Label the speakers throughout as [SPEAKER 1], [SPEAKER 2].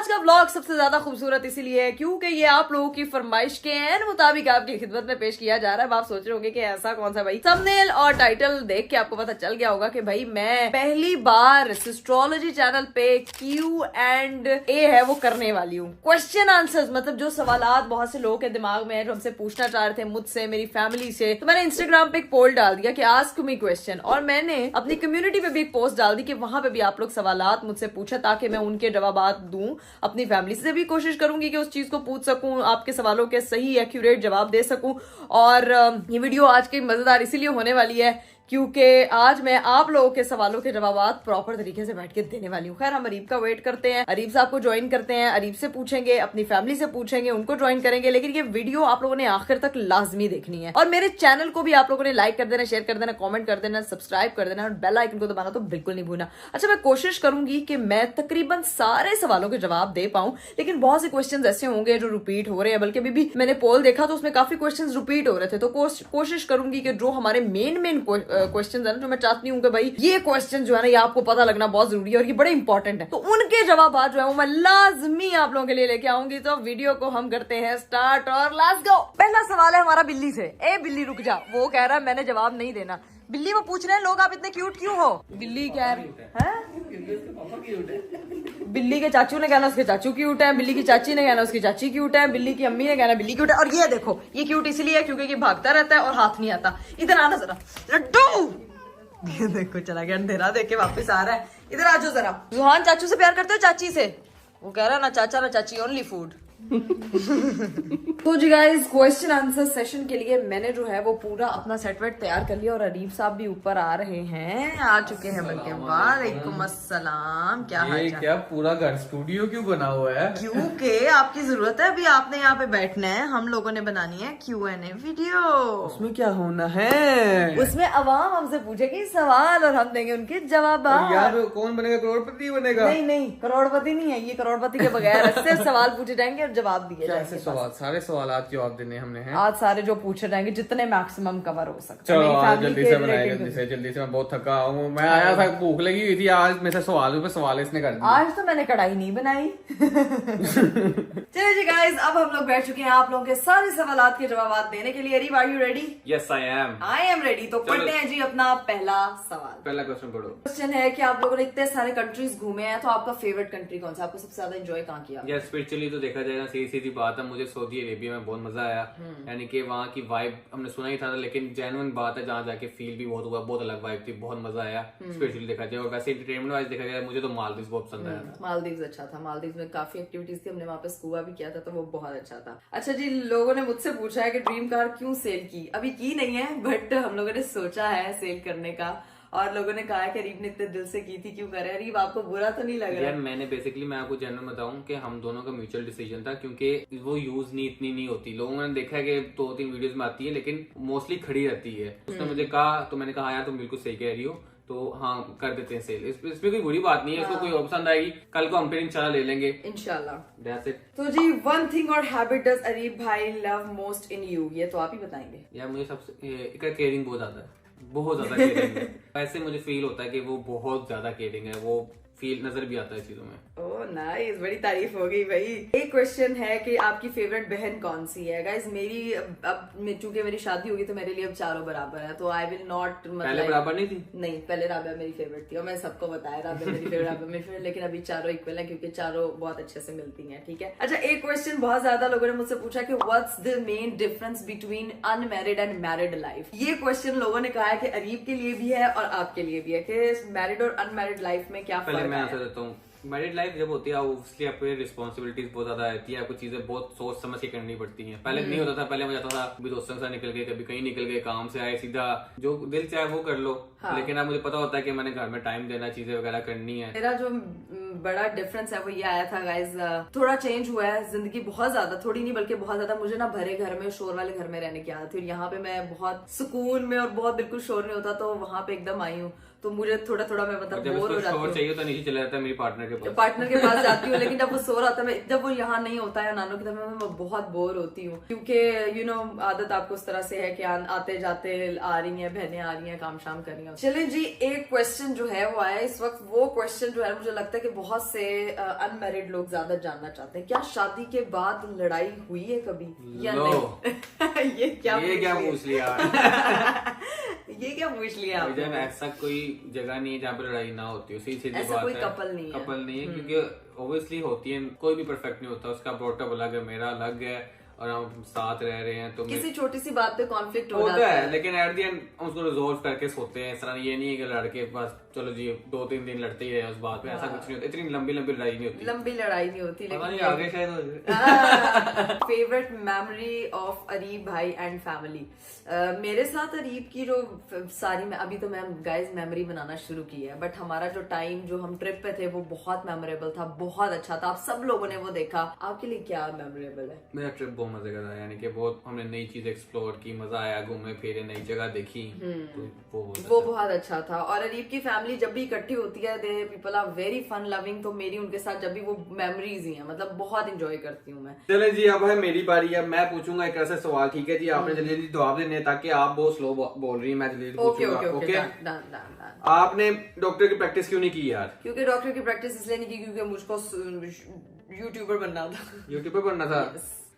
[SPEAKER 1] आज का व्लॉग सबसे ज्यादा खूबसूरत इसीलिए है क्योंकि ये आप लोगों की फरमाइश के एन मुताबिक आपकी खिदमत में पेश किया जा रहा है। आप सोच रहे होंगे कि ऐसा कौन सा भाई। थंबनेल और टाइटल देख के आपको पता चल गया होगा कि भाई मैं पहली बार एस्ट्रोलॉजी चैनल पे Q&A है वो करने वाली हूँ। क्वेश्चन आंसर्स मतलब जो सवालात बहुत से लोगों के दिमाग में है जो हमसे पूछना चाह रहे थे, मुझसे, मेरी फैमिली से, तो मैंने इंस्टाग्राम पे एक पोल डाल दिया कि आस्क मी क्वेश्चन, और मैंने अपनी कम्युनिटी पे भी एक पोस्ट डाल दी कि वहां पे भी आप लोग सवालात मुझसे पूछे ताकि मैं उनके जवाबात दूं। अपनी फैमिली से भी कोशिश करूंगी कि उस चीज को पूछ सकूं, आपके सवालों के सही एक्यूरेट जवाब दे सकूं। और ये वीडियो आज की मजेदार इसीलिए होने वाली है क्योंकि आज मैं आप लोगों के सवालों के जवाब प्रॉपर तरीके से बैठ के देने वाली हूँ। खैर हम अरीब का वेट करते हैं, अरीब साहब को ज्वाइन करते हैं, अरीब से पूछेंगे, अपनी फैमिली से पूछेंगे, उनको ज्वाइन करेंगे। लेकिन ये वीडियो आप लोगों ने आखिर तक लाजमी देखनी है और मेरे चैनल को भी आप लोगों ने लाइक कर देना, शेयर कर देना, कॉमेंट कर देना, सब्सक्राइब कर देना और बेल आइकन को दबाना तो बिल्कुल नहीं भूलना। अच्छा, मैं कोशिश करूंगी कि मैं तकरीबन सारे सवालों के जवाब दे पाऊं, लेकिन बहुत से क्वेश्चन ऐसे होंगे जो रिपीट हो रहे हैं, बल्कि अभी भी मैंने पोल देखा तो उसमें काफी क्वेश्चन रिपीट हो रहे थे। तो कोशिश करूंगी कि जो हमारे मेन क्वेश्चन है ना, मैं चाहती हूँ कि भाई ये क्वेश्चन जो है ना ये आपको पता लगना बहुत जरूरी है और ये बड़े इंपॉर्टेंट है, तो उनके जवाब जो है वो मैं लाजमी आप लोगों के लिए लेके आऊंगी। तो वीडियो को हम करते हैं स्टार्ट और लेट्स गो। पहला सवाल है हमारा बिल्ली से। ए बिल्ली रुक जा, वो कह रहा है मैंने जवाब नहीं देना। बिल्ली वो पूछ रहे हैं लोग आप इतने क्यूट क्यों हो। बिल्ली कह रही है बिल्ली के चाचू ने कहना उसके चाचू क्यूट है, बिल्ली की चाची ने कहना उसकी चाची क्यूट है, बिल्ली की अम्मी ने कहना बिल्ली क्यूट है। और ये देखो ये क्यूट इसलिए है क्योंकि ये भागता रहता है और हाथ नहीं आता। इधर आना जरा, लड्डू ये देखो चला गया, अंधेरा देख के वापस आ रहा है। इधर आ जाओ जरा। जुहान चाचू से प्यार करते हो चाची से? वो कह रहा ना चाचा ना चाची, ओनली फूड। तो जी गाइस क्वेश्चन आंसर सेशन के लिए मैंने जो है वो पूरा अपना सेट वेट तैयार कर लिया और अरीब साहब भी ऊपर आ रहे हैं, आ चुके हैं बल्कि। वालेकुम अस्सलाम, क्या हाल चाल?
[SPEAKER 2] क्या पूरा घर स्टूडियो क्यों बना हुआ है?
[SPEAKER 1] क्योंकि आपकी जरूरत है, अभी आपने यहाँ पे बैठना है, हम लोगों ने बनानी है Q&A वीडियो।
[SPEAKER 2] उसमें क्या होना है?
[SPEAKER 1] उसमें अवाम हमसे पूछेगी सवाल और हम देंगे उनके जवाब।
[SPEAKER 2] यार कौन बनेगा? करोड़पति बनेगा?
[SPEAKER 1] नहीं करोड़पति नहीं है ये, करोड़पति के बगैर सिर्फ सवाल पूछे जाएंगे और जवाब दिए जाएंगे।
[SPEAKER 2] सवाल सारे सवालात जवाब देने हमने हैं
[SPEAKER 1] आज, सारे जो पूछे जाएंगे जितने मैक्सिमम कवर हो सकते।
[SPEAKER 2] चलो आज जल्दी से बनाए, जल्दी से मैं बहुत थका हूँ। मैं आया था, भूख लगी हुई थी। आज मेरे से सवालों पे सवाल इसने कर दिया।
[SPEAKER 1] आज तो मैंने कढ़ाई नहीं बनाई। चलिए जी गाइस, अब हम लोग बैठ चुके हैं आप लोगों के सारे सवालात के जवाब देने के लिए। Areeb are you ready?
[SPEAKER 2] Yes I am
[SPEAKER 1] ready. तो पढ़ते हैं जी अपना पहला सवाल।
[SPEAKER 2] पहला क्वेश्चन पढ़ो।
[SPEAKER 1] क्वेश्चन है कि आप लोगों ने इतने सारे कंट्रीज घूमे हैं, तो आपका फेवरेट कंट्री कौन सा? आपको सबसे ज्यादा एंजॉय कहाँ किया?
[SPEAKER 3] यार स्पिरिचुअली तो देखा जाए ना, सीधी बात है, मुझे सऊदी अरेबिया में बहुत मजा आया। यानी कि वहाँ की वाइब हमने सुना ही था, लेकिन जेन्युइन बात है, जहाँ जाके फील भी बहुत हुआ, बहुत अलग वाइब थी, बहुत मजा आया स्पिरिचुअली देखा जाए। और वैसे एंटरटेनमेंट वाइज देखा जाए मुझे तो मालदीव बहुत पसंद आया था।
[SPEAKER 1] मालदीव अच्छा था, मालदीव में काफी एक्टिविटीज थी, हमने वहाँ पे स्कूबा भी किया था, तो वो बहुत अच्छा था। अच्छा जी, लोगों ने मुझसे पूछा है कि ड्रीम कार क्यों सेल की? अभी की नहीं है, बट हम लोगों ने सोचा है सेल करने का, और लोगों ने कहा कि अरीब ने इतने दिल से की थी, क्यों करे? अरीब आपको बुरा तो नहीं लग रहा?
[SPEAKER 3] यार मैंने बेसिकली, मैं आपको जनरल बताऊं कि हम दोनों का म्यूचुअल डिसीजन था, क्योंकि वो यूज इतनी नहीं होती। लोगों ने देखा है कि 2-3 वीडियोस में आती है, लेकिन मोस्टली खड़ी रहती है। उसने मुझे कहा, तो मैंने कहा यार तुम बिल्कुल सही कह रही हो, तो हाँ कर देते हैं सेल। इसमें कोई बुरी बात नहीं है। इसको कोई और पसंद आएगी, कल को हम फिर इंशाल्लाह ले लेंगे इंशाल्लाह। That's it.
[SPEAKER 1] तो जी, वन थिंग और हैबिट डज अरीब भाई लव मोस्ट इन यू, ये तो आप ही बताएंगे।
[SPEAKER 3] यार मुझे सबसे केयरिंग बहुत ज्यादा है, बहुत ज्यादा केयरिंग है। ऐसे मुझे फील होता है कि वो बहुत ज्यादा केयरिंग है, वो फील नजर भी आता है चीजों में।
[SPEAKER 1] ओह नाइस, बड़ी तारीफ हो गई भाई। एक क्वेश्चन है कि आपकी फेवरेट बहन कौन सी है? गाइस मेरी अब चूंकि मेरी शादी होगी तो मेरे लिए अब चारों बराबर है, तो आई विल नॉट
[SPEAKER 3] पहले बराबर नहीं थी?
[SPEAKER 1] नहीं, पहले राबिया मेरी फेवरेट थी और मैं सबको बताया राबिया मेरी फेवरेट, राबिया मेरी फेवरेट, लेकिन अभी चारों इक्वल है क्योंकि चारों बहुत अच्छे से मिलती हैं। ठीक है। अच्छा, एक क्वेश्चन बहुत ज्यादा लोगों ने मुझसे पूछा कि what's the main difference between unmarried and married life? ये क्वेश्चन लोगों ने कहा है कि अरीब के लिए भी है और आपके लिए भी है कि मैरिड और अनमैरिड लाइफ में क्या फर्क है।
[SPEAKER 3] मैं आंसर देता हूँ। मैरिड लाइफ जब होती है उसलिए आपको रिस्पॉन्सिबिलिटीज बहुत ज्यादा रहती है, आपको चीजें बहुत सोच समझ के करनी पड़ती हैं। पहले नहीं होता था, पहले मैं जाता था कभी दोस्तों के साथ निकल गए, कभी कहीं निकल गए, काम से आए सीधा जो दिल चाहे वो कर लो। हाँ। लेकिन अब मुझे पता होता है कि मैंने घर में टाइम देना, चीजें वगैरह करनी है।
[SPEAKER 1] मेरा जो बड़ा डिफरेंस है वो ये आया था गाइज, थोड़ा चेंज हुआ है जिंदगी, बहुत ज्यादा, थोड़ी नहीं बल्कि बहुत ज्यादा। मुझे ना भरे घर में, शोर वाले घर में रहने की आदत थी, और यहाँ पे मैं बहुत सुकून में और बहुत बिल्कुल शोर नहीं होता, तो वहां पे एकदम आई हूँ। तो मुझे थोड़ा थोड़ा मैं मतलब बोर हो जाती हूँ।
[SPEAKER 3] चाहिए तो नीचे चला जाता है मेरी
[SPEAKER 1] पार्टनर के पास जाती हूँ, लेकिन जब वो सो रहा होता है, जब वो यहाँ नहीं होता है नानों की तरफ, मैं बहुत बोर होती हूँ, क्योंकि आदत आपको उस तरह से है कि आते जाते आ रही है, बहनें आ रही हैं, काम शाम कर रही हैं। चलिए जी, एक क्वेश्चन जो है वो आया इस वक्त, वो क्वेश्चन जो है मुझे लगता है कि बहुत से अनमैरिड लोग ज्यादा जानना चाहते हैं, क्या शादी के बाद लड़ाई हुई है कभी या नहीं? ये क्या
[SPEAKER 3] पूछ लिया
[SPEAKER 1] ये क्या पूछ लिया आपने?
[SPEAKER 3] ऐसा कोई जगह नहीं है जहाँ पे लड़ाई ना होती हो, सीधी सीधी बात
[SPEAKER 1] कोई
[SPEAKER 3] है।
[SPEAKER 1] कपल नहीं है
[SPEAKER 3] क्योंकि ऑब्वियसली होती है, कोई भी परफेक्ट नहीं होता, उसका ब्रोटअप अलग है, मेरा अलग है, और हम साथ रह रहे हैं तो
[SPEAKER 1] किसी छोटी सी बात पे कॉन्फ्लिक्ट हो
[SPEAKER 3] जाता है, लेकिन एट द एंड हम उसको रिजोल्व करके सोते हैं। इस तरह ये नहीं है कि लड़के बस चलो जी 2-3 दिन लड़ते ही रहे उस बात पे, ऐसा कुछ नहीं होता, इतनी लंबी लड़ाई नहीं होती, लेकिन आगे शायद।
[SPEAKER 1] फेवरेट मेमोरी ऑफ अरीब भाई एंड फैमिली? मेरे साथ अरीब की जो सारी, अभी तो मैं गाइस मेमोरी बनाना शुरू की है, बट हमारा जो टाइम जो हम ट्रिप पे थे वो बहुत मेमोरेबल था, बहुत अच्छा था, आप सब लोगों ने वो देखा। आपके लिए क्या मेमोरेबल है?
[SPEAKER 3] मेरा ट्रिप बहुत मजे का था, यानी कि बहुत हमने नई चीज एक्सप्लोर की, मजा आया, घूमे फिरे, नई जगह देखी, तो वो बहुत अच्छा
[SPEAKER 1] था। और अरीब की फैमिली जब भी इकट्ठी होती है, they people are very fun loving, तो मेरी उनके साथ जब भी वो मेमोरीज ही हैं, मतलब बहुत इंजॉय करती हूँ मैं।
[SPEAKER 3] चले जी, अब है मेरी बारी, अब मैं पूछूंगा एक ऐसा सवाल, ठीक है जी? आपने जल्दी जल्दी जवाब देने, ताकि आप बहुत स्लो बोल रही हैं, मैं जल्दी पूछूंगा। ओके, आपने डॉक्टर की प्रैक्टिस क्यों नहीं की यार?
[SPEAKER 1] क्योंकि डॉक्टर की प्रैक्टिस इसलिए नहीं की क्योंकि मुझको यूट्यूबर बनना था।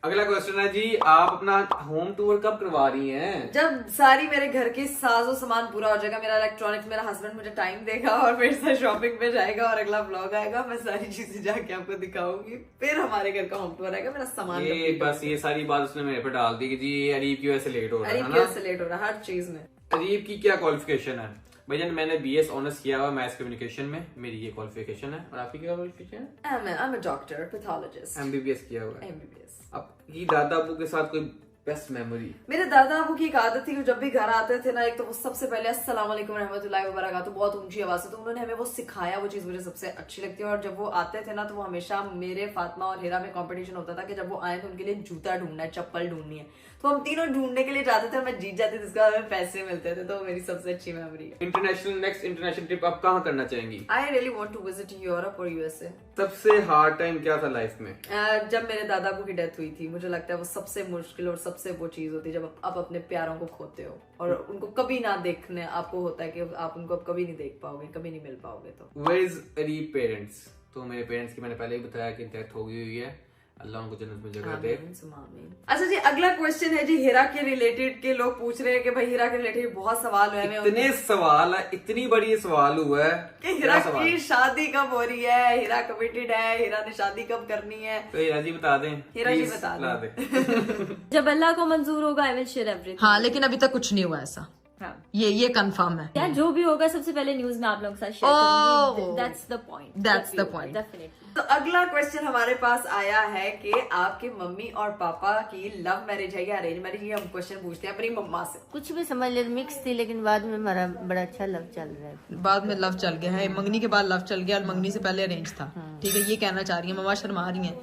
[SPEAKER 3] अगला क्वेश्चन है जी, आप अपना होम टूर कब करवा रही हैं?
[SPEAKER 1] जब सारी मेरे घर की साजो सामान पूरा हो जाएगा, मेरा इलेक्ट्रॉनिक्स, मेरा हस्बैंड मुझे टाइम देगा और मेरे साथ शॉपिंग पे जाएगा, और अगला ब्लॉग आएगा, मैं सारी चीजें जाके आपको दिखाऊंगी, फिर हमारे घर का होम टूर आएगा, मेरा सामान।
[SPEAKER 3] ये सारी बात उसने मेरे पे डाल दी कि जी अरीब की वजह से लेट हो रहा है,
[SPEAKER 1] हर चीज में।
[SPEAKER 3] अरीब की क्या क्वालिफिकेशन है? भैया मैंने BS ऑनर्स किया हुआ मैथ्स कम्युनिकेशन में, मेरी ये क्वालिफिकेशन है। और आपकी क्या क्वालिफिकेशन है?
[SPEAKER 1] I'm a doctor, pathologist,
[SPEAKER 3] MBBS किया हुआ है।
[SPEAKER 1] MBBS।
[SPEAKER 3] आपकी दादा अबू के साथ कोई बेस्ट मेमोरी?
[SPEAKER 1] मेरे दादा अबू की एक आदत थी कि जब भी घर आते थे ना, एक तो वो सबसे पहले अस्सलाम वालेकुम रहमतुल्लाहि व बरकातहू बहुत ऊंची आवाज से, तो उन्होंने हमें वो सिखाया, वो चीज मुझे सबसे अच्छी लगती है। और जब वो आते थे ना, तो वो हमेशा, मेरे फातिमा और हिरा में कंपटीशन होता था कि जब वो आए तो उनके लिए जूता ढूंढना है, चप्पल ढूंढनी है, तो हम तीनों ढूंढने के लिए जाते थे और मैं जीत जाती थी, जिसका हमें पैसे मिलते थे, तो मेरी सबसे अच्छी मेमोरी है।
[SPEAKER 3] नेक्स्ट इंटरनेशनल ट्रिप आप कहाँ करना चाहेंगी?
[SPEAKER 1] I really want to visit Europe और USA।
[SPEAKER 3] सबसे हार्ड टाइम क्या था लाइफ में?
[SPEAKER 1] जब मेरे दादा को की डेथ हुई थी, मुझे लगता है वो सबसे मुश्किल और सबसे वो चीज होती है जब आप अपने प्यारों को खोते हो और उनको कभी ना देखने, आपको होता है कि आप उनको अब कभी नहीं देख पाओगे, कभी नहीं मिल पाओगे। तो
[SPEAKER 3] Where is अरीब पेरेंट्स? तो मेरे पेरेंट्स की मैंने पहले ही बताया कि डेथ हो गई हुई है, अल्लाह उनको जन्नत में जगह दे।
[SPEAKER 1] अच्छा जी, अगला क्वेश्चन है जी हिरा के रिलेटेड के लोग पूछ रहे हैं कि भाई हिरा के रिलेटेड बहुत सवाल हुए हैं।
[SPEAKER 3] इतने सवाल है, इतनी बड़ी सवाल हुआ है
[SPEAKER 1] कि हिरा की शादी कब हो रही है, हिरा कमिटेड है, हिरा ने शादी कब करनी है?
[SPEAKER 3] तो हिरा जी बता दें,
[SPEAKER 1] हिरा जी बता दें।
[SPEAKER 4] जब अल्लाह को मंजूर होगा आई विल शेयर एवरीथिंग।
[SPEAKER 1] हाँ, लेकिन अभी तक कुछ नहीं हुआ ऐसा। हाँ। ये कंफर्म है।
[SPEAKER 4] या जो भी होगा सबसे पहले न्यूज में आप लोगों के साथ शेयर करूंगी। That's the point.
[SPEAKER 1] Definitely. तो अगला क्वेश्चन हमारे पास आया है कि आपके मम्मी और पापा की लव मैरिज है या अरेंज मैरिज? ये हम क्वेश्चन पूछते हैं अपनी मम्मा से।
[SPEAKER 5] कुछ भी समझ ले, मिक्स थी, लेकिन बाद में हमारा बड़ा अच्छा लव चल रहा है।
[SPEAKER 1] बाद में लव चल गया है, मंगनी के बाद लव चल गया और मंगनी से पहले अरेंज था। ठीक है, ये कहना चाह रही है मम्मा, शर्मा रही है।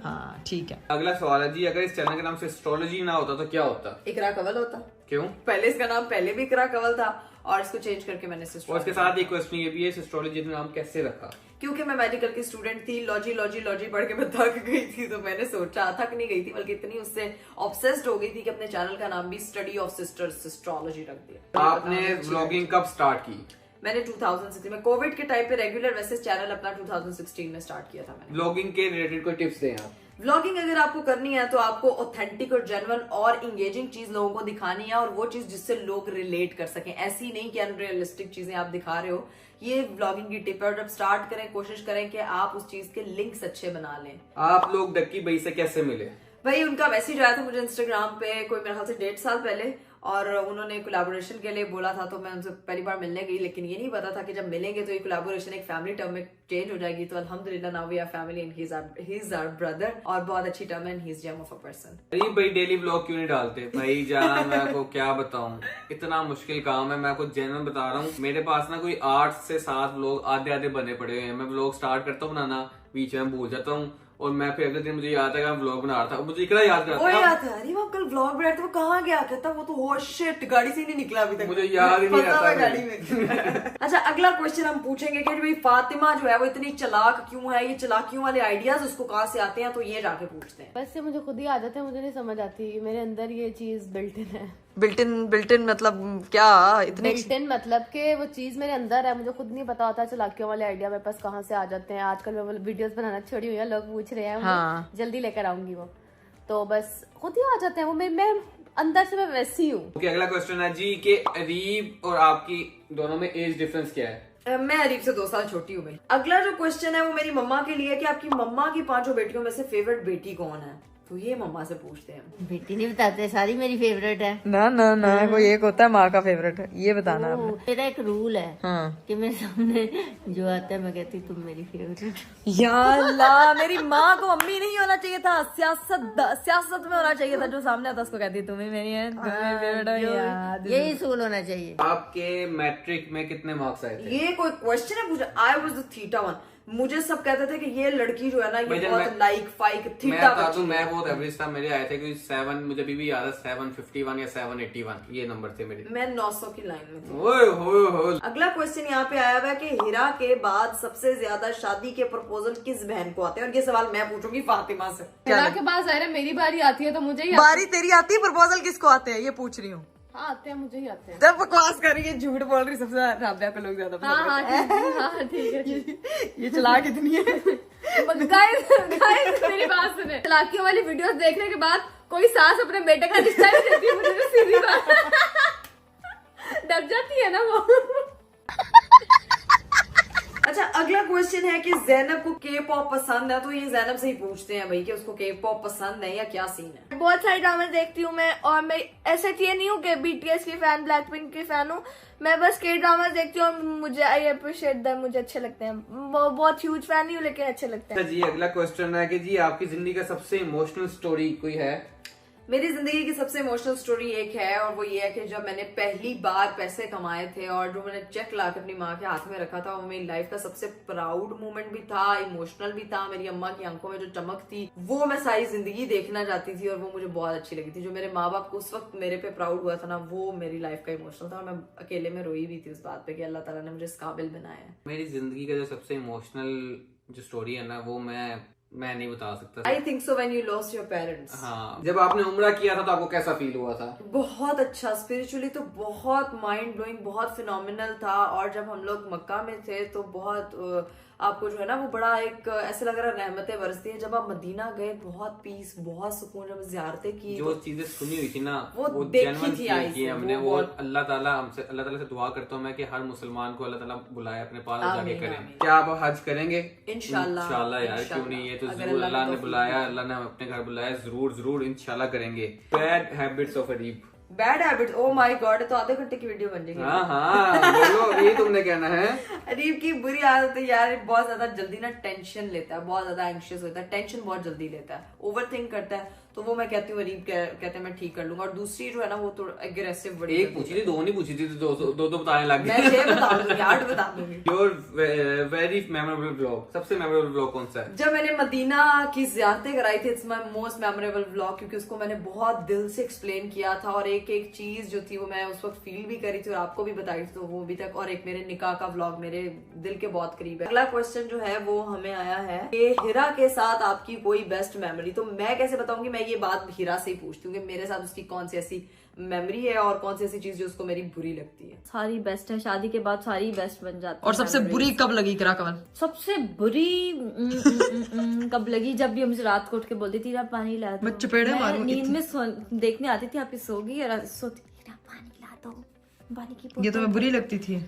[SPEAKER 1] हाँ ठीक है।
[SPEAKER 3] अगला सवाल है जी, अगर इस चैनल का नाम से एस्ट्रोलॉजी ना होता तो क्या होता?
[SPEAKER 1] इकरा कवल होता।
[SPEAKER 3] क्यों?
[SPEAKER 1] पहले इसका नाम पहले भी इकरा कवल था और इसको चेंज करके मैंने
[SPEAKER 3] और इसके साथ एक क्वेश्चन ये भी है, एस्ट्रोलॉजी का नाम कैसे रखा?
[SPEAKER 1] क्योंकि मैं मेडिकल की स्टूडेंट थी, लॉजी पढ़ के मैं थक गई थी, तो मैंने सोचा, थक नहीं गई थी बल्कि इतनी उससे ऑब्सेस्ड हो गई थी कि अपने चैनल का नाम भी स्टडी ऑफ सिस्टर्स एस्ट्रोलॉजी रख दिया।
[SPEAKER 3] आपने व्लॉगिंग कब स्टार्ट की?
[SPEAKER 1] मैंने 2016 में, कोविड के टाइम पे रेगुलर वैसे चैनल अपना 2016 में स्टार्ट किया था मैंने।
[SPEAKER 3] व्लॉगिंग के रिलेटेड कोई टिप्स दें आप?
[SPEAKER 1] व्लॉगिंग अगर आपको करनी है तो आपको ऑथेंटिक और जेन्युइन और इंगेजिंग चीज लोगों को दिखानी है, और वो चीज जिससे लोग रिलेट कर सकें। ऐसी नहीं कि अनरियलिस्टिक चीजें आप दिखा रहे हो। ये व्लॉगिंग की टिप है, और जब स्टार्ट करें कोशिश करें कि आप उस चीज के लिंक्स अच्छे बना लें।
[SPEAKER 3] आप लोग डक्की भाई से कैसे मिले?
[SPEAKER 1] भाई उनका मैसेज आया था मुझे इंस्टाग्राम पे, कोई मेरे ख्याल से 1.5 साल पहले, और उन्होंने कोलैबोरेशन के लिए बोला था, तो मैं उनसे पहली बार मिलने गई, लेकिन ये नहीं पता था कि जब मिलेंगे तो ये कोलैबोरेशन एक फैमिली टर्म में चेंज हो जाएगी। तो अल्हम्दुलिल्लाह now we are family and he is our brother, और बहुत अच्छी टर्म है and he is gem of a person.
[SPEAKER 3] अरे भाई डेली व्लॉग क्यों नहीं डालते? भाई जान मैं आपको क्या बताऊं, इतना मुश्किल काम है। मैं आपको जेन्युइन बता रहा हूँ, मेरे पास ना कोई 8 से 7 व्लॉग आधे बने पड़े हुए हैं। मैं व्लॉग स्टार्ट करता हूँ बनाना, बीच में भूल जाता हूँ, और मैं फिर अगले दिन मुझे याद है कि मैं व्लॉग बना रहा था, मुझे इकड़ा याद
[SPEAKER 1] वो
[SPEAKER 3] करता
[SPEAKER 1] याद है, अरे वो कल व्लॉग में तो कहाँ गया, कहता वो तो हो शिट गाड़ी से ही नहीं निकला अभी तक,
[SPEAKER 3] मुझे याद ही नहीं
[SPEAKER 1] फंसा हुआ
[SPEAKER 3] रहता
[SPEAKER 1] गाड़ी में। अच्छा, अगला क्वेश्चन हम पूछेंगे कि भाई फातिमा जो है वो इतनी चालाक क्यों है, ये चालाकियों वाले आइडियाज उसको कहाँ से आते हैं, तो ये जाके पूछते हैं।
[SPEAKER 5] बस से मुझे खुद ही आदत है, मुझे नहीं समझ आती, मेरे अंदर ये चीज बिल्ट इन है।
[SPEAKER 1] बिल्ट इन मतलब क्या, इतने
[SPEAKER 5] बिल्ट इन मतलब कि वो चीज मेरे अंदर है, मुझे खुद नहीं पता होता चालाकियों वाले आइडिया मेरे पास कहाँ से आ जाते हैं। आजकल मैं वीडियोस बनाना छोड़ी हुई है, लोग पूछ रहे हैं,
[SPEAKER 1] हाँ।
[SPEAKER 5] जल्दी लेकर आऊंगी वो, तो बस खुद ही आ जाते हैं वो, मैं अंदर से मैं वैसी हूँ।
[SPEAKER 3] ओके, अगला क्वेश्चन है जी कि अरीब और आपकी दोनों में एज डिफरेंस क्या है?
[SPEAKER 1] मैं अरीब से 2 साल छोटी हूँ भाई। अगला जो क्वेश्चन है वो मेरी मम्मा के लिए कि आपकी मम्मा की 5 बेटियों में से फेवरेट बेटी कौन है, तो ये मम्मा से पूछते हैं।
[SPEAKER 5] बेटी नहीं बताते, सारी मेरी फेवरेट है।
[SPEAKER 1] ना कोई एक होता है माँ का फेवरेट है, ये बताना है।
[SPEAKER 5] मेरा एक रूल है
[SPEAKER 1] हाँ।
[SPEAKER 5] कि मेरे सामने जो आता है मैं कहती हूँ तुम मेरी फेवरेट।
[SPEAKER 1] या अल्लाह, मेरी माँ को मम्मी नहीं होना चाहिए था, सियासत में होना चाहिए था, जो सामने आता उसको कहती तुम्हें मेरी है, तुम्हें फेवरेट हो यार।
[SPEAKER 5] यही सूल होना चाहिए।
[SPEAKER 3] आपके मैट्रिक में कितने मार्क्स आए थे?
[SPEAKER 1] ये कोई क्वेश्चन है पूछा? I was the theta 1। मुझे सब कहते थे कि ये लड़की जो है ना ये बहुत लाइक फाइक थीटा बच्ची।
[SPEAKER 3] मैं बहुत एवरेज था, मेरे आए थे कोई 7, मुझे अभी भी याद है 751 या 781 ये नंबर थे मेरे।
[SPEAKER 1] मैं 900 की लाइन में थी।
[SPEAKER 3] ओए हो।
[SPEAKER 1] अगला क्वेश्चन यहाँ पे आया हुआ है कि हिरा के बाद सबसे ज्यादा शादी के प्रपोजल किस बहन को आते हैं, और ये सवाल मैं पूछूंगी फातिमा से।
[SPEAKER 5] हिरा के पास जाहिर है मेरी बारी आती है, तो मुझे ही
[SPEAKER 1] बारी तेरी आती है, प्रपोजल किसको आते हैं ये पूछ रही हूँ।
[SPEAKER 5] हाँ, आते हैं, मुझे ही आते हैं।
[SPEAKER 1] जब बकवास कर रही है, झूठ बोल रही, सबसे राबिया को लोग ज्यादा
[SPEAKER 5] हाँ ठीक है।
[SPEAKER 1] ये चला कितनी है।
[SPEAKER 5] गाइस मेरी बात सुने, चालाकियों वाली वीडियोस देखने के बाद कोई सास अपने बेटे का रिश्ता नहीं देती है, मुझे तो सीधी बात डर जाती है ना वो।
[SPEAKER 1] अच्छा, अगला क्वेश्चन है कि जैनब को के पॉप पसंद है, तो ये जैनब से ही पूछते हैं भाई कि उसको के पॉप पसंद है या क्या सीन है।
[SPEAKER 6] बहुत सारे ड्रामे देखती हूँ मैं, और मैं ऐसे ये नहीं हूँ कि बीटीएस की फैन, ब्लैकपिंक की फैन हूँ, मैं बस के ड्रामा देखती हूँ और मुझे आई अप्रिशिएट दैम, मुझे अच्छे लगते हैं। बहुत ह्यूज फैन नहीं हूँ लेकिन अच्छे लगते हैं।
[SPEAKER 3] जी, अगला क्वेश्चन है कि जी आपकी जिंदगी का सबसे इमोशनल स्टोरी कोई है?
[SPEAKER 1] मेरी जिंदगी की सबसे इमोशनल स्टोरी एक है, और वो ये है कि जब मैंने पहली बार पैसे कमाए थे और जो मैंने चेक ला के अपनी माँ के हाथ में रखा था, वो मेरी लाइफ का सबसे प्राउड मोमेंट भी था, इमोशनल भी था। मेरी अम्मा की आंखों में जो चमक थी वो मैं सारी जिंदगी देखना चाहती थी, और वो मुझे बहुत अच्छी लगी थी। जो मेरे माँ बाप को उस वक्त मेरे पे प्राउड हुआ था ना, वो मेरी लाइफ का इमोशनल था, और मैं अकेले में रोई भी थी उस बात पे कि अल्लाह ताला ने मुझे इस काबिल बनाया है।
[SPEAKER 3] मेरी जिंदगी का जो सबसे इमोशनल जो स्टोरी है ना, वो मैं नहीं बता सकता।
[SPEAKER 1] I think so when you lost your parents.
[SPEAKER 3] हाँ, जब आपने उम्रा किया था तो आपको कैसा फील हुआ था?
[SPEAKER 1] बहुत अच्छा, स्पिरिचुअली तो बहुत माइंड ब्लोइंग, बहुत फिनोमिनल था। और जब हम लोग मक्का में थे तो बहुत आपको जो है ना वो बड़ा एक ऐसे लग रहा रहमतें बरसती है। जब आप मदीना गए, बहुत पीस, बहुत सुकून, जब जियारतें की,
[SPEAKER 3] जो चीजें सुनी हुई थी ना
[SPEAKER 1] वो
[SPEAKER 3] जेन्युइन
[SPEAKER 1] थी
[SPEAKER 3] फील की हमने। वो अल्लाह ताला से दुआ करता हूँ मैं कि हर मुसलमान को अल्लाह ताला बुलाए अपने पास जाके करें। क्या आप हज करेंगे? इंशाल्लाह यार, क्यों नहीं, ये तो जरूर अल्लाह ने बुलाया, अल्लाह ने अपने घर बुलाया, जरूर इंशाल्लाह करेंगे। Bad habits of Areeb.
[SPEAKER 1] Bad habit, oh my God, तो आधे घंटे की वीडियो बन जाएगी।
[SPEAKER 3] हाँ बोलो, ये तुमने कहना है।
[SPEAKER 1] अरीब की बुरी आदत है यार, बहुत ज्यादा जल्दी ना टेंशन लेता है, बहुत ज्यादा एंग्शियस होता है, टेंशन बहुत जल्दी लेता है, ओवर थिंक करता है। तो वो मैं कहती हूँ अरीब कहते हैं मैं ठीक कर लूंगा। और दूसरी जो है ना वो थोड़ा एग्रेसिव बड़ी।
[SPEAKER 3] एक पूछी थी, 2 नहीं पूछी थी, तो दो बताने लग गए।
[SPEAKER 1] मैं 6 बता दूंगी, 8 बता दूंगी।
[SPEAKER 3] योर वेरी मेमोरेबल व्लॉग, सबसे मेमोरेबल व्लॉग कौन सा है?
[SPEAKER 1] जब मैंने मदीना की ज़ियारतें कराई थी, it's my most memorable vlog, क्योंकि उसको मैंने बहुत दिल से एक्सप्लेन किया था, और एक एक चीज जो थी वो मैं उस वक्त फील भी करी थी और आपको भी बताई थी, तो वो अभी तक। और एक मेरे निकाह का व्लॉग मेरे दिल के बहुत करीब है। अगला क्वेश्चन जो है वो हमें आया है कि हिरा के साथ आपकी कोई बेस्ट मेमोरी। तो मैं कैसे बताऊंगी, मैं ये बात हिरा से ही पूछती हूँ कि मेरे साथ उसकी कौन सी ऐसी मेमोरी है और कौन सी ऐसी चीज जो उसको मेरी बुरी लगती है।
[SPEAKER 4] सारी बेस्ट है, शादी के बाद सारी बेस्ट बन जाती है।
[SPEAKER 1] और सबसे बुरी कब लगी करा कमल?
[SPEAKER 4] सबसे बुरी कब लगी, जब भी हमसे रात को उठ के बोलती थी पानी ला दो,
[SPEAKER 1] मैं चपेड़े मारूं।
[SPEAKER 4] नींद में देखने आती थी आपकी सो गई और सोती थी पानी ला दो, पानी की।
[SPEAKER 1] ये तो मैं बुरी लगती थी,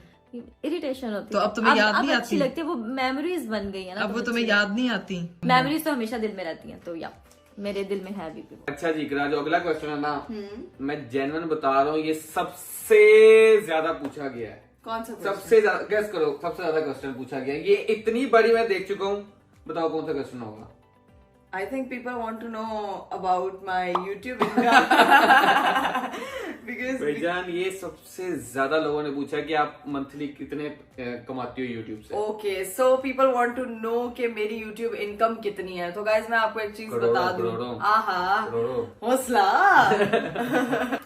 [SPEAKER 4] इरिटेशन होती।
[SPEAKER 1] तो अब तुम्हें याद नहीं आती?
[SPEAKER 4] अच्छी लगती है, वो मेमोरीज बन गई है ना,
[SPEAKER 1] अब वो तुम्हें याद नहीं आती।
[SPEAKER 4] मेमोरीज तो हमेशा दिल में रहती हैं, तो या मेरे दिल में है अभी भी।
[SPEAKER 3] अच्छा जी, जो अगला क्वेश्चन है ना, मैं जेन्युइन बता रहा हूँ, ये सबसे ज्यादा पूछा गया है।
[SPEAKER 1] कौन सा?
[SPEAKER 3] सबसे ज्यादा गेस करो, सबसे ज्यादा क्वेश्चन पूछा गया है। ये इतनी बड़ी मैं देख चुका हूँ, बताओ कौन सा क्वेश्चन होगा?
[SPEAKER 1] I think people want to know about my YouTube income. Because
[SPEAKER 3] भाईजान ये सबसे ज्यादा लोगों ने पूछा कि आप मंथली कितने कमाती हो यूट्यूब से।
[SPEAKER 1] Okay, so people want to know कि मेरी यूट्यूब इनकम कितनी है। तो गाइज मैं आपको एक चीज बता दूं। आहा, हौसला।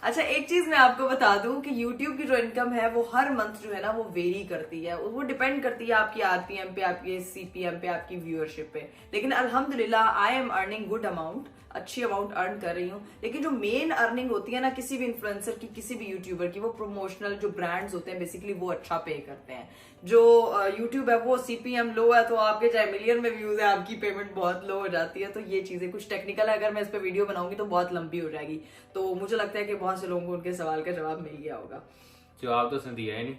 [SPEAKER 1] अच्छा, एक चीज मैं आपको बता दूं कि यूट्यूब की जो इनकम है वो हर मंथ जो है ना वो वेरी करती है। वो डिपेंड करती है आपकी आरपीएम पे, आपके सीपीएम पे, आपकी व्यूअरशिप पे। लेकिन अल्हम्दुलिल्लाह I am earning good amount, अच्छी अमाउंट अर्न कर रही हूँ। लेकिन जो मेन अर्निंग होती है ना किसी भी इन्फ्लुएंसर की, किसी भी यूट्यूबर की, वो प्रमोशनल जो ब्रांड्स होते हैं बेसिकली वो अच्छा पे करते हैं। जो यूट्यूब है वो सीपीएम लो है, तो आपके चाहे मिलियन में व्यूज है आपकी पेमेंट बहुत लो हो जाती है। तो ये चीजें कुछ टेक्निकल है, अगर मैं इस पे वीडियो बनाऊंगी तो बहुत लंबी हो जाएगी। तो मुझे लगता है कि बहुत से लोगों को उनके सवाल का जवाब मिल गया होगा।
[SPEAKER 3] जवाब तो उसने दिया है नहीं।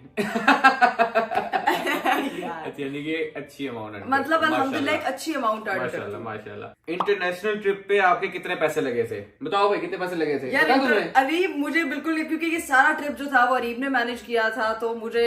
[SPEAKER 3] यानी कि अच्छी अमाउंट,
[SPEAKER 1] मतलब अल्हम्दुलिल्लाह एक अच्छी अमाउंट अर्न करती
[SPEAKER 3] माशाल्लाह माशाल्लाह। इंटरनेशनल ट्रिप पे आपके कितने पैसे लगे थे? बताओ भाई, कितने पैसे लगे थे
[SPEAKER 1] यार? अरीब मुझे बिल्कुल, क्योंकि ये सारा ट्रिप जो था वो अरीब ने मैनेज किया था, तो मुझे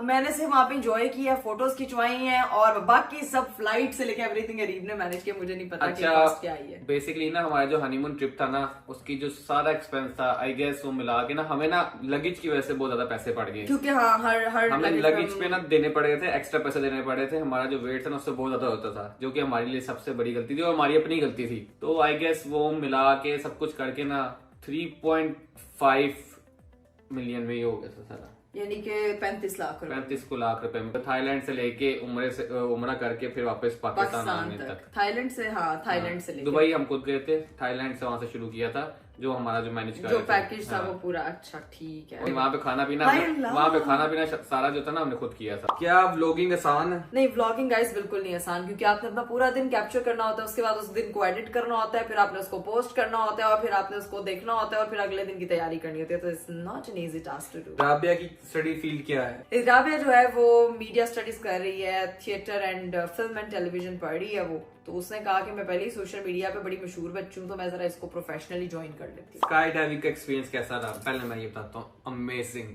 [SPEAKER 1] मैंने सिर्फ वहाँ पे एंजॉय किया, फोटोज खिंचवाई हैं, और बाकी सब फ्लाइट से लेके एवरीथिंग अरीब ने मैनेज किया। मुझे नहीं पता कि कॉस्ट क्या आई है।
[SPEAKER 3] बेसिकली ना हमारा जो हनीमून ट्रिप था ना, उसकी जो सारा एक्सपेंस था आई गेस वो मिला के ना हमें ना लगेज की वजह से बहुत ज्यादा पैसे पड़ गए।
[SPEAKER 1] क्योंकि हाँ, हर
[SPEAKER 3] हमें लगेज पे ना देने पड़े थे, एक्स्ट्रा पैसे देने पड़े थे। हमारा जो वेट था ना उससे बहुत ज्यादा होता था, जो कि हमारे लिए सबसे बड़ी गलती थी और हमारी अपनी गलती थी। तो आई गेस वो मिला के सब कुछ करके ना 3.5 मिलियन में ही हो गया था सारा,
[SPEAKER 1] यानी कि 35 लाख रुपए।
[SPEAKER 3] 35 लाख रुपए में थाईलैंड से लेके उम्रा करके फिर वापस पाकिस्तान आने तक।
[SPEAKER 1] थाईलैंड से, हाँ थाईलैंड से लेके
[SPEAKER 3] दुबई हम खुद गए थे, थाईलैंड से वहां से शुरू किया था। जो हमारा जो मैनेज कर
[SPEAKER 1] जो पैकेज था वो पूरा अच्छा ठीक है।
[SPEAKER 3] वहाँ पे खाना पीना सारा जो था ना हमने खुद किया था। क्या व्लॉगिंग आसान है?
[SPEAKER 1] नहीं, व्लॉगिंग गाइस बिल्कुल नहीं आसान, क्योंकि आपने अपना पूरा दिन कैप्चर करना होता है, उसके बाद उस दिन को एडिट करना होता है, फिर आपने उसको पोस्ट करना होता है, और फिर आपने उसको देखना होता है, और फिर अगले दिन की तैयारी करनी होती है। तो it's not an easy task to do.
[SPEAKER 3] Rabia की स्टडी फील्ड क्या है?
[SPEAKER 1] राबिया जो है वो मीडिया स्टडीज कर रही है, theatre and film and television पढ़ रही है वो। तो उसने कहा कि मैं पहले ही सोशल मीडिया पे बड़ी मशहूर बच्ची हूँ, तो मैं जरा इसको प्रोफेशनली ज्वाइन कर लेती हूँ।
[SPEAKER 3] स्काई डाइविंग का एक्सपीरियंस कैसा रहा? पहले मैं ये बताता हूँ, अमेजिंग,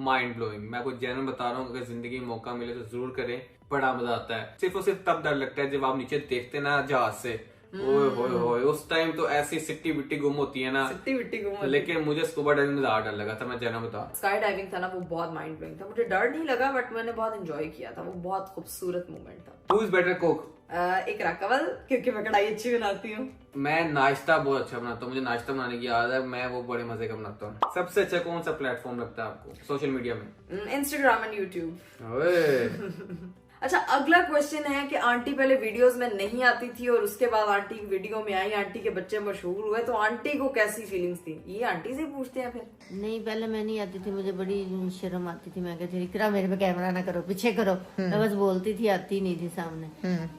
[SPEAKER 3] माइंड ब्लोइंग। मैं कुछ जेन्युइन बता रहा हूँ, अगर जिंदगी में मौका मिले तो जरूर करें, बड़ा मजा आता है। सिर्फ और सिर्फ तब डर लगता है जब आप नीचे देखते ना जहाज से, ओए उस टाइम तो ऐसी सिट्टी बिट्टी गुम होती है ना,
[SPEAKER 1] सिट्टी बिट्टी गुम होती है।
[SPEAKER 3] लेकिन मुझे स्कूबा डाइविंग में ज्यादा डर लगा था, मैं जेन्युइन बता।
[SPEAKER 1] स्काई डाइविंग था ना वो बहुत माइंड ब्लोइंग था, मुझे डर नहीं लगा, बट मैंने बहुत एंजॉय किया था। वो बहुत खूबसूरत मोमेंट था।
[SPEAKER 3] Who is better cook?
[SPEAKER 1] Iqra Kanwal, क्योंकि मैं कढ़ाई अच्छी बनाती हूँ।
[SPEAKER 3] मैं नाश्ता बहुत अच्छा बनाता हूँ, मुझे नाश्ता बनाने की आदत है, मैं वो बड़े मजे का बनाता हूँ। सबसे अच्छा कौन सा प्लेटफॉर्म लगता है आपको सोशल मीडिया में?
[SPEAKER 1] Instagram and YouTube. अच्छा, अगला क्वेश्चन है कि आंटी पहले वीडियोस में नहीं आती थी और उसके बाद आंटी वीडियो में आई, आंटी के बच्चे मशहूर हुए, तो आंटी को कैसी फीलिंग्स थी? ये आंटी से पूछते हैं फिर।
[SPEAKER 4] नहीं, पहले मैं नहीं आती थी, मुझे बड़ी शर्म आती थी। मैं कहती थी इकरा मेरे पे कैमरा ना करो, पीछे करो। मैं बस बोलती थी, आती नहीं थी सामने।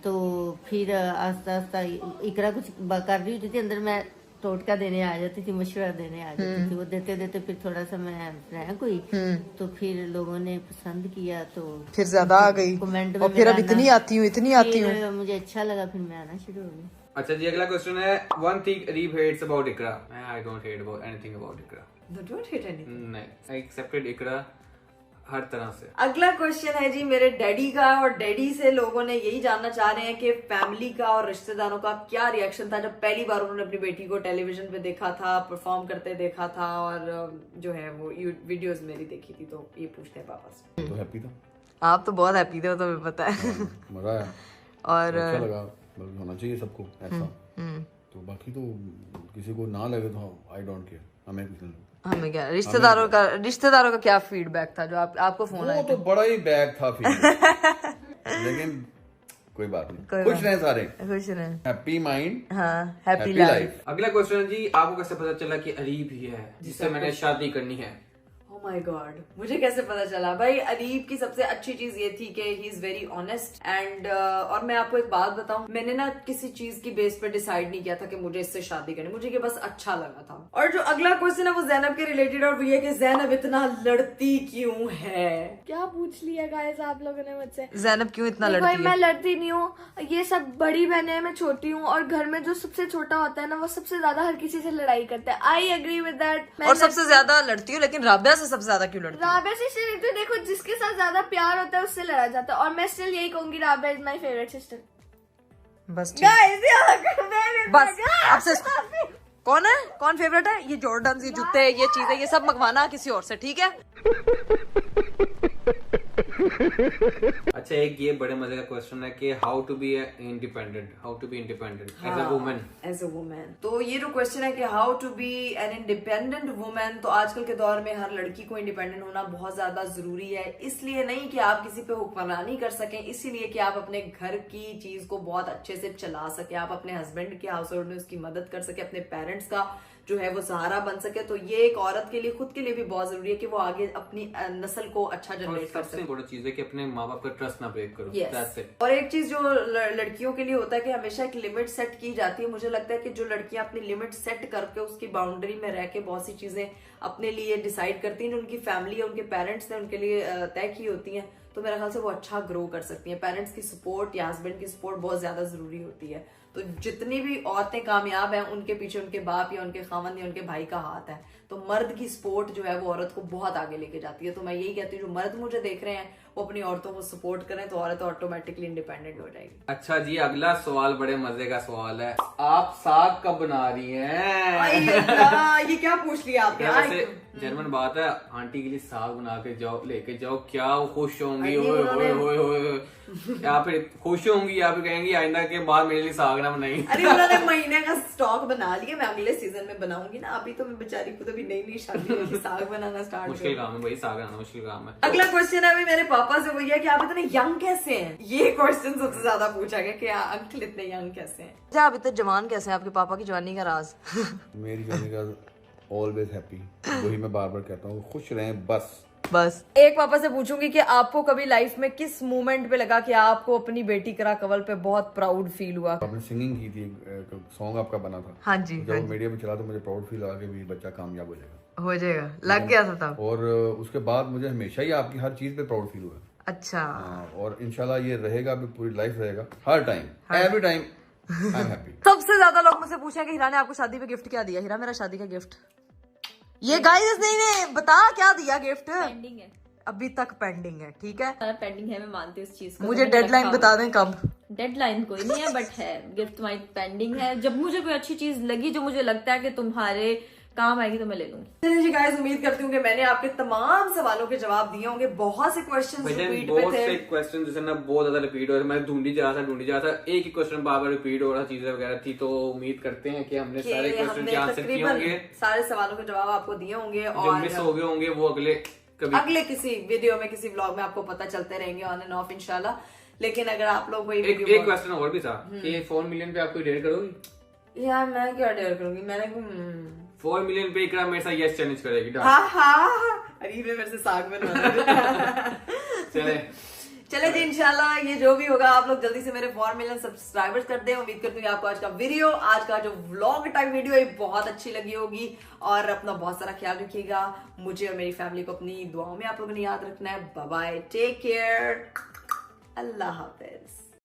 [SPEAKER 4] तो फिर आस्ता आस्ता इकरा कुछ कर रही होती थी अंदर, मैं टोटका देने आ जाती थी, मशवरा देने आ जाती थी। वो देते देते फिर थोड़ा सा मैं फ्रैंक हुई, तो फिर लोगों ने पसंद किया, तो
[SPEAKER 1] फिर ज्यादा आ गई
[SPEAKER 4] कमेंट में,
[SPEAKER 1] और फिर अब इतनी आती हूँ।
[SPEAKER 4] मुझे अच्छा लगा, फिर मैं आना शुरू हो गई।
[SPEAKER 3] अच्छा जी, अगला क्वेश्चन है, one thing Areeb hates about Iqra. I don't hate about anything about Iqra.
[SPEAKER 1] Don't hate anything.
[SPEAKER 3] नहीं, आई एक्सेप्टेड इकरा हर तरह से।
[SPEAKER 1] अगला क्वेश्चन है जी मेरे डैडी का, और डैडी से लोगों ने यही जानना चाह रहे हैं कि फैमिली का और रिश्तेदारों का क्या रिएक्शन था जब पहली बार उन्होंने अपनी बेटी को टेलीविजन पे देखा था, परफॉर्म करते देखा था, और जो है वो वीडियोस मेरी देखी थी। तो ये पूछते हैं पापा से।
[SPEAKER 2] तो हैप्पी था?
[SPEAKER 1] आप तो बहुत हैप्पी थे, वो तो मुझे पता है।
[SPEAKER 2] मजा आया
[SPEAKER 1] और
[SPEAKER 2] अच्छा लगा, बल्कि होना चाहिए सबको ऐसा। तो बाकी तो किसी को ना लगे तो आई डोंट केयर, हमें कुछ नहीं।
[SPEAKER 1] हमें क्या, रिश्तेदारों का क्या फीडबैक था जो आपको फोन आया?
[SPEAKER 2] वो तो बड़ा ही बैग था लेकिन कोई बात नहीं, खुश रहे सारे,
[SPEAKER 1] खुश रहे,
[SPEAKER 2] हैप्पी माइंड,
[SPEAKER 1] हाँ हैप्पी
[SPEAKER 2] लाइफ।
[SPEAKER 3] अगला क्वेश्चन जी, आपको कैसे पता चला कि अरीब ही है जिससे मैंने शादी करनी है?
[SPEAKER 1] Oh my God, मुझे कैसे पता चला? भाई अरीब की सबसे अच्छी चीज ये थी कि he is very honest and और मैं आपको एक बात बताऊं, मैंने ना किसी चीज की बेस पे डिसाइड नहीं किया था कि मुझे इससे शादी करनी, मुझे ये बस अच्छा लगा था। और जो अगला क्वेश्चन है वो जैनब के रिलेटेड, और वो ये कि जैनब इतना लड़ती क्यों है?
[SPEAKER 6] क्या पूछ लिया गाइस आप लोगों ने मुझसे?
[SPEAKER 1] जैनब क्यों इतना
[SPEAKER 6] भाई
[SPEAKER 1] लड़ती है?
[SPEAKER 6] मैं लड़ती नहीं हूँ, ये सब बड़ी बहनें हैं, मैं छोटी हूँ, और घर में जो सबसे छोटा होता है ना वो सबसे ज्यादा हर किसी से लड़ाई करता है। I agree with that.
[SPEAKER 1] और सबसे ज्यादा लड़ती हूँ, लेकिन राबिया से सबसे ज्यादा क्यों लड़ती?
[SPEAKER 6] राबिया से इसलिए लड़ती हूँ, देखो जिसके साथ ज्यादा प्यार होता है उससे लड़ा जाता है, और मैं स्टिल यही कहूंगी Rabia is my favourite sister.
[SPEAKER 1] बस
[SPEAKER 6] गाइस
[SPEAKER 1] बस आपसे कौन है, कौन फेवरेट है? ये जॉर्डन, ये जूते, ये चीजें, ये सब मंगवाना किसी और से, ठीक है?
[SPEAKER 3] अच्छा, एक ये बड़े मजे का क्वेश्चन है कि how to be independent as a woman.
[SPEAKER 1] As a women, तो ये जो क्वेश्चन है कि how to be an independent women, तो आजकल के दौर में हर लड़की को इंडिपेंडेंट होना बहुत ज्यादा जरूरी है। इसलिए नहीं कि आप किसी पे हुक्मरानी कर सकें, इसीलिए कि आप अपने घर की चीज को बहुत अच्छे से चला सके, आप अपने हस्बैंड के हाउस होल्ड में उसकी मदद कर सके, अपने पेरेंट्स का जो है वो सहारा बन सके। तो ये एक औरत के लिए, खुद के लिए भी बहुत जरूरी है कि वो आगे अपनी नस्ल को अच्छा जनरेट कर सके।
[SPEAKER 3] सबसे चीज है कि अपने माँ बाप का ट्रस्ट ना ब्रेक करो।
[SPEAKER 1] That's it. और एक चीज जो लड़कियों के लिए होता है कि हमेशा एक लिमिट सेट की जाती है। मुझे लगता है कि जो लड़कियां अपनी लिमिट सेट करके उसकी बाउंड्री में रह के बहुत सी चीजें अपने लिए डिसाइड करती हैं, उनकी फैमिली और उनके पेरेंट्स ने उनके लिए तय की होती हैं, तो मेरे ख्याल से वो अच्छा ग्रो कर सकती हैं। पेरेंट्स की सपोर्ट या हस्बैंड की सपोर्ट बहुत ज्यादा जरूरी होती है। तो जितनी भी औरतें कामयाब हैं उनके पीछे उनके बाप या उनके खामन या उनके भाई का हाथ है। तो मर्द की सपोर्ट जो है वो औरत को बहुत आगे लेके जाती है। तो मैं यही कहती हूँ जो मर्द मुझे देख रहे हैं वो अपनी औरतों को सपोर्ट करें तो औरत ऑटोमेटिकली इंडिपेंडेंट हो जाएगी।
[SPEAKER 3] अच्छा जी, अगला सवाल बड़े मजे का सवाल है, आप साग कब बना रही हैं?
[SPEAKER 1] ये क्या पूछ लिया आपने?
[SPEAKER 3] जर्मन बात है, आंटी के लिए साग बना के जाओ, लेके जाओ, क्या वो खुश होंगी, ओए ओए ओए ओए, या फिर खुश होंगी या फिर कहेंगी आइंदा के बाद मेरे लिए साग ना बनाई।
[SPEAKER 1] अरे उन्होंने महीने का स्टॉक बना लिया, मैं अगले सीजन में बनाऊंगी ना। अभी तो मैं बेचारी को तो भी नई शादी हुई, साग बनाना स्टार्ट।
[SPEAKER 3] मुश्किल काम है भाई, साग बनाना मुश्किल काम है।
[SPEAKER 1] अगला क्वेश्चन है अभी मेरे पापा से, भैया कि आप इतने यंग कैसे हैं? ये क्वेश्चन सबसे ज्यादा पूछा गया कि अंकल इतने यंग कैसे हैं? अच्छा, आप इतने जवान कैसे हैं? आपके पापा की जवानी का राज?
[SPEAKER 7] मेरी जवानी का ऑलवेज हैप्पी, वही मैं बार बार कहता हूँ, खुश रहें बस।
[SPEAKER 1] एक पापा से पूछूंगी कि आपको कभी लाइफ में किस मोमेंट पे लगा कि आपको अपनी बेटी करा कवल पे बहुत प्राउड फील हुआ?
[SPEAKER 7] आपने सिंगिंग की थी, सॉन्ग आपका बना था।
[SPEAKER 1] हाँ जी,
[SPEAKER 7] जब मीडिया में चला तो मुझे प्राउड फील हुआ कि भी बच्चा कामयाब हो जाएगा,
[SPEAKER 1] लग गया था तब।
[SPEAKER 7] और उसके बाद मुझे हमेशा ही आपकी हर चीज पे प्राउड फील हुआ।
[SPEAKER 1] अच्छा।
[SPEAKER 7] और इंशाल्लाह ये रहेगा, भी पूरी लाइफ रहेगा, हर time, every time I am happy.
[SPEAKER 1] सबसे ज्यादा लोग मुझसे पूछे कि हीरा ने आपको शादी पे गिफ्ट क्या दिया? हीरा मेरा शादी का गिफ्ट ये गाइस नहीं बता क्या दिया गिफ्ट?
[SPEAKER 5] पेंडिंग है,
[SPEAKER 1] अभी तक पेंडिंग है, ठीक है?
[SPEAKER 5] पेंडिंग है, मैं मानती हूँ इस चीज को।
[SPEAKER 1] मुझे डेडलाइन बता दें कब?
[SPEAKER 5] डेडलाइन कोई नहीं है, बट है गिफ्ट माई पेंडिंग है। जब मुझे कोई अच्छी चीज लगी जो मुझे लगता है कि तुम्हारे काम आएगी तो मैं ले लूंगी।
[SPEAKER 1] चलिए जी गाइस, उम्मीद करती हूँ कि मैंने आपके तमाम सवालों के जवाब दिए होंगे। बहुत से क्वेश्चंस रिपीट पे थे,
[SPEAKER 3] क्वेश्चन जैसे ना बहुत ज्यादा रिपीट हो रहे, मैं ढूंढी जा रहा था, एक ही क्वेश्चन बार बार रिपीट हो रहा, चीजें वगैरह थी। तो उम्मीद करते हैं कि हमने सारे क्वेश्चन के आंसर किए होंगे,
[SPEAKER 1] सारे सवालों के जवाब आपको दिए होंगे,
[SPEAKER 3] जो
[SPEAKER 1] और
[SPEAKER 3] मिस हो गए होंगे वो अगले
[SPEAKER 1] किसी वीडियो में, किसी व्लॉग में आपको पता चलते रहेंगे ऑन एंड ऑफ इंशाल्लाह। लेकिन अगर आप लोग कोई
[SPEAKER 3] एक क्वेश्चन और भी था कि 4 मिलियन पे आप कोई डेयर करोगी?
[SPEAKER 1] यार मैं क्या डेयर करूंगी? मैंने
[SPEAKER 3] 4 मिलियन पे इकरा मेरे साथ यस चैलेंज करेगी।
[SPEAKER 1] अरे मेरे से साग बनवा चले जी, इंशाल्लाह ये जो भी होगा आप लोग जल्दी से मेरे 4 मिलियन सब्सक्राइबर्स कर दें। उम्मीद करती हूँ आपको आज का वीडियो, आज का जो व्लॉग टाइप वीडियो है बहुत अच्छी लगी होगी। और अपना बहुत सारा ख्याल रखिएगा, मुझे और मेरी फैमिली को अपनी दुआओं में आप लोगों ने याद रखना है। बाय बाय, टेक केयर, अल्लाह हाफिज।